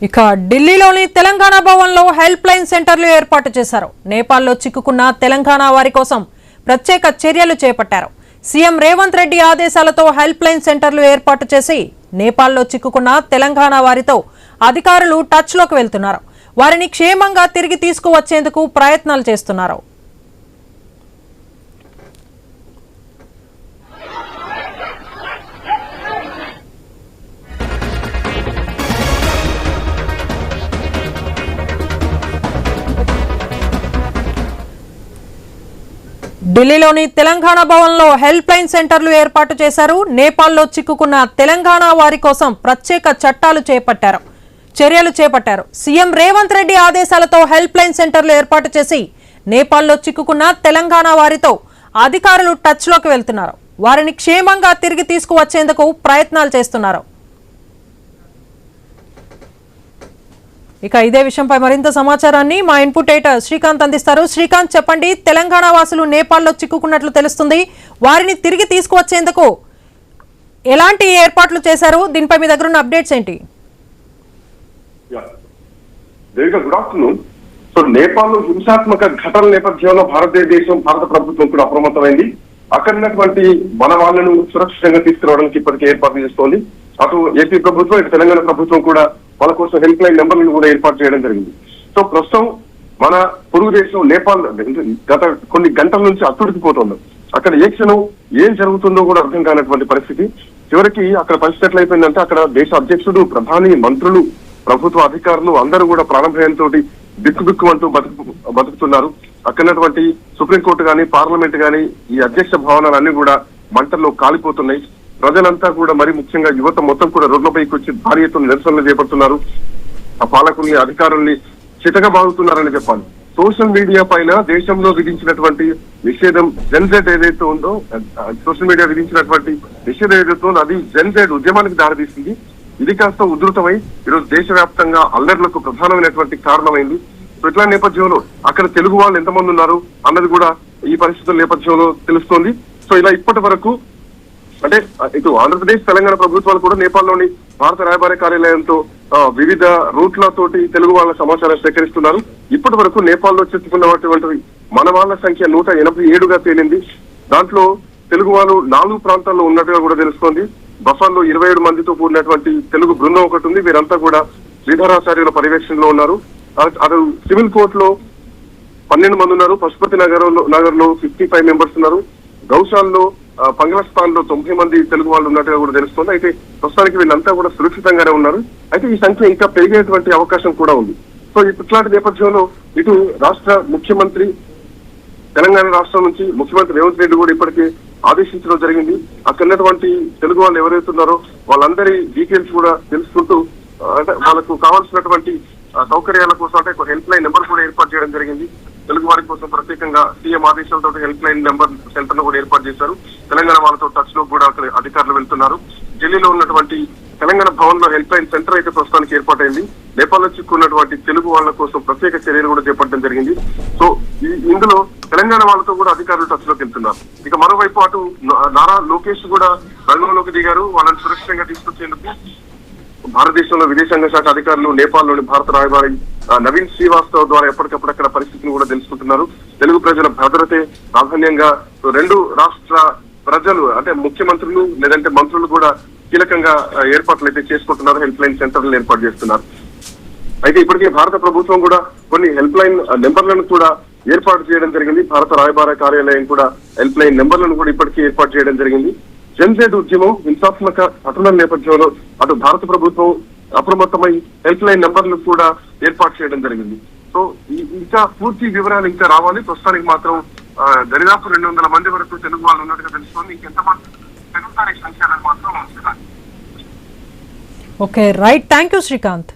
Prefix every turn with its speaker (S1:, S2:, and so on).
S1: ఇక ఢిల్లీలోని తెలంగాణ భవన్లో హెల్ప్ లైన్ సెంటర్లు ఏర్పాటు చేశారు. నేపాల్లో చిక్కుకున్న తెలంగాణ వారి కోసం ప్రత్యేక చర్యలు చేపట్టారు. సీఎం రేవంత్ రెడ్డి ఆదేశాలతో హెల్ప్ లైన్ సెంటర్లు ఏర్పాటు చేసి నేపాల్లో చిక్కుకున్న తెలంగాణ వారితో అధికారులు టచ్లోకి వెళ్తున్నారు. వారిని క్షేమంగా తిరిగి తీసుకువచ్చేందుకు ప్రయత్నాలు చేస్తున్నారు. ఢిల్లీలోని తెలంగాణ భవన్లో హెల్ప్ లైన్ సెంటర్లు ఏర్పాటు చేశారు. నేపాల్లో చిక్కుకున్న తెలంగాణ వారి కోసం ప్రత్యేక చర్యలు చేపట్టారు. సీఎం రేవంత్ రెడ్డి ఆదేశాలతో హెల్ప్ లైన్ సెంటర్లు ఏర్పాటు చేసి నేపాల్లో చిక్కుకున్న తెలంగాణ వారితో అధికారులు టచ్లోకి వెళ్తున్నారు. వారిని క్షేమంగా తిరిగి తీసుకువచ్చేందుకు ప్రయత్నాలు చేస్తున్నారు. ఇక ఇదే విషయంపై మరింత సమాచారాన్ని మా ఇన్పుట్ ఎడిటర్ శ్రీకాంత్ అందిస్తారు. శ్రీకాంత్, చెప్పండి, తెలంగాణ వాసులు నేపాల్లో చిక్కుకున్నట్లు తెలుస్తుంది. వారిని తిరిగి తీసుకువచ్చేందుకు ఎలాంటి ఏర్పాట్లు చేశారు? దీనిపై మీ దగ్గర ఉన్న అప్డేట్స్ ఏంటి?
S2: Good afternoon. సో నేపాల్లో హింసాత్మక ఘటనల నేపథ్యంలో భారత ప్రభుత్వం కూడా అప్రమత్తమైంది. అక్కడ ఉన్నటువంటి మన వాళ్ళను సురక్షితంగా తీసుకురావడానికి ఇప్పటికే ఏర్పాట్లు చేస్తోంది. అటు ఏపీ ప్రభుత్వం, ఇటు తెలంగాణ ప్రభుత్వం కూడా వాళ్ళ కోసం హెల్ప్ లైన్ నెంబర్లను కూడా ఏర్పాటు చేయడం జరిగింది. సో ప్రస్తుతం మన పొరుగు దేశం నేపాల్ గత కొన్ని గంటల నుంచి అట్టుడికిపోతుంది. అక్కడ ఏ క్షణం ఏం జరుగుతుందో కూడా అర్థం కానటువంటి పరిస్థితి. చివరికి అక్కడ పరిస్థితి ఎట్లయిపోయిందంటే అక్కడ దేశ అధ్యక్షుడు, ప్రధాని, మంత్రులు, ప్రభుత్వ అధికారులు అందరూ కూడా ప్రాణభయంతో బిక్కుబిక్కుమంటూ బతుకుతున్నారు. అక్కడటువంటి సుప్రీంకోర్టు గాని, పార్లమెంట్ గాని, ఈ అధ్యక్ష భవనాలన్నీ కూడా మంటల్లో కాలిపోతున్నాయి. ప్రజలంతా కూడా మరి ముఖ్యంగా యువత మొత్తం కూడా రోడ్లపైకి వచ్చి భారీ ఎత్తున నిరసనలు చేపడుతున్నారు. ఆ పాలకుల్ని, అధికారుల్ని చితకబాగుతున్నారని చెప్పాలి. సోషల్ మీడియా పైన దేశంలో విధించినటువంటి నిషేధం జెన్జెడ్ ఏదైతే ఉందో, సోషల్ మీడియా విధించినటువంటి నిషేధం ఏదైతే ఉందో అది జెన్జెడ్ ఉద్యమానికి దారితీసింది. ఇది కాస్త ఉధృతమై ఈరోజు దేశవ్యాప్తంగా అల్లర్లకు ప్రధానమైనటువంటి కారణమైంది. సో ఇట్లా నేపథ్యంలో అక్కడ తెలుగు వాళ్ళు ఎంతమంది ఉన్నారు అన్నది కూడా ఈ పరిస్థితుల నేపథ్యంలో తెలుస్తోంది. సో ఇలా ఇప్పటి వరకు అంటే ఇటు ఆంధ్రప్రదేశ్, తెలంగాణ ప్రభుత్వాలు కూడా నేపాల్లోని భారత రాయబార కార్యాలయంతో వివిధ రూట్లతోటి తెలుగు వాళ్ళ సమాచారం సేకరిస్తున్నారు. ఇప్పటి వరకు నేపాల్లో చిక్కుకున్నటువంటి మన వాళ్ళ సంఖ్య 187గా తేలింది. దాంట్లో తెలుగు వాళ్ళు 4 ప్రాంతాల్లో ఉన్నట్టుగా కూడా తెలుస్తోంది. బఫాల్లో 27 మందితో కూడినటువంటి తెలుగు బృందం ఒకటి ఉంది. వీరంతా కూడా శ్రీధరాచార్యుల పర్యవేక్షణలో ఉన్నారు. అటు సివిల్ కోర్టులో 12 మంది ఉన్నారు. పశుపతి నగర్ లో 55 మెంబర్స్ ఉన్నారు. గౌశాల్లో, పంగలస్థాన్ లో 90 మంది తెలుగు వాళ్ళు ఉన్నట్టుగా కూడా తెలుస్తుంది. అయితే ప్రస్తుతానికి వీళ్ళంతా కూడా సురక్షితంగానే ఉన్నారు. అయితే ఈ సంఖ్య ఇంకా పెరిగేటువంటి అవకాశం కూడా ఉంది. సో ఇట్లాంటి నేపథ్యంలో ఇటు రాష్ట్ర ముఖ్యమంత్రి, తెలంగాణ రాష్ట్రం నుంచి ముఖ్యమంత్రి రేవంత్ రెడ్డి కూడా ఇప్పటికే ఆదేశించడం జరిగింది. అక్కడ ఉన్నటువంటి తెలుగు వాళ్ళు ఎవరైతే ఉన్నారో వాళ్ళందరి డీటెయిల్స్ కూడా తెలుసుకుంటూ అంటే వాళ్ళకు కావాల్సినటువంటి సౌకర్యాల కోసం అంటే హెల్ప్ లైన్ నెంబర్ కూడా ఏర్పాటు చేయడం జరిగింది. తెలుగు వారి కోసం ప్రత్యేకంగా సీఎం ఆదేశాలతో హెల్ప్ లైన్ నెంబర్ సెంటర్ కూడా ఏర్పాటు చేశారు. తెలంగాణ వాళ్ళతో టచ్ లో కూడా అక్కడ అధికారులు వెళ్తున్నారు. ఢిల్లీలో ఉన్నటువంటి తెలంగాణ భవన్ లో హెల్ప్ లైన్ సెంటర్ అయితే ప్రస్తుతానికి ఏర్పాటైంది. నేపాల్లో చిక్కున్నటువంటి తెలుగు వాళ్ళ కోసం ప్రత్యేక చర్యలు కూడా చేపట్టడం జరిగింది. సో ఇందులో తెలంగాణ వాళ్ళతో కూడా అధికారులు టచ్ లోకి వెళ్తున్నారు. ఇక మరోవైపు అటు నారా లోకేష్ కూడా రంగంలోకి దిగారు. వాళ్ళని సురక్షితంగా తీసుకొచ్చేందుకు భారతదేశంలో విదేశాంగ శాఖ అధికారులు నేపాల్లోని భారత రాయబారి నవీన్ శ్రీవాస్తవ్ ద్వారా ఎప్పటికప్పుడు అక్కడ పరిస్థితిని కూడా తెలుసుకుంటున్నారు. తెలుగు ప్రజల భద్రతే ప్రాధాన్యంగా 2 రాష్ట్ర ప్రజలు అంటే ముఖ్యమంత్రులు లేదంటే మంత్రులు కూడా కీలకంగా ఏర్పాట్లు అయితే చేసుకుంటున్నారు. హెల్ప్ లైన్ సెంటర్లను ఏర్పాటు చేస్తున్నారు. అయితే ఇప్పటికే భారత ప్రభుత్వం కూడా కొన్ని హెల్ప్ లైన్ నెంబర్లను కూడా ఏర్పాటు చేయడం జరిగింది. భారత రాయబార కార్యాలయం కూడా హెల్ప్ లైన్ నెంబర్లను కూడా ఇప్పటికే ఏర్పాటు చేయడం జరిగింది. జెన్జెడ్ ఉద్యమం హింసాత్మక ఘటనల నేపథ్యంలో అటు భారత ప్రభుత్వం అప్రమత్తమై హెల్ప్ లైన్ నెంబర్లు కూడా ఏర్పాటు చేయడం జరిగింది. సో ఇంకా పూర్తి వివరాలు ఇంకా రావాలి. ప్రస్తుతానికి మాత్రం దరిదాపు 200 మంది వరకు తెలుగు వాళ్ళు ఉన్నట్టుగా తెలుస్తోంది. ఇంకెంతమంది తెలుగు సంఖ్యలను మాత్రం
S1: okay, right. Thank you Srikanth.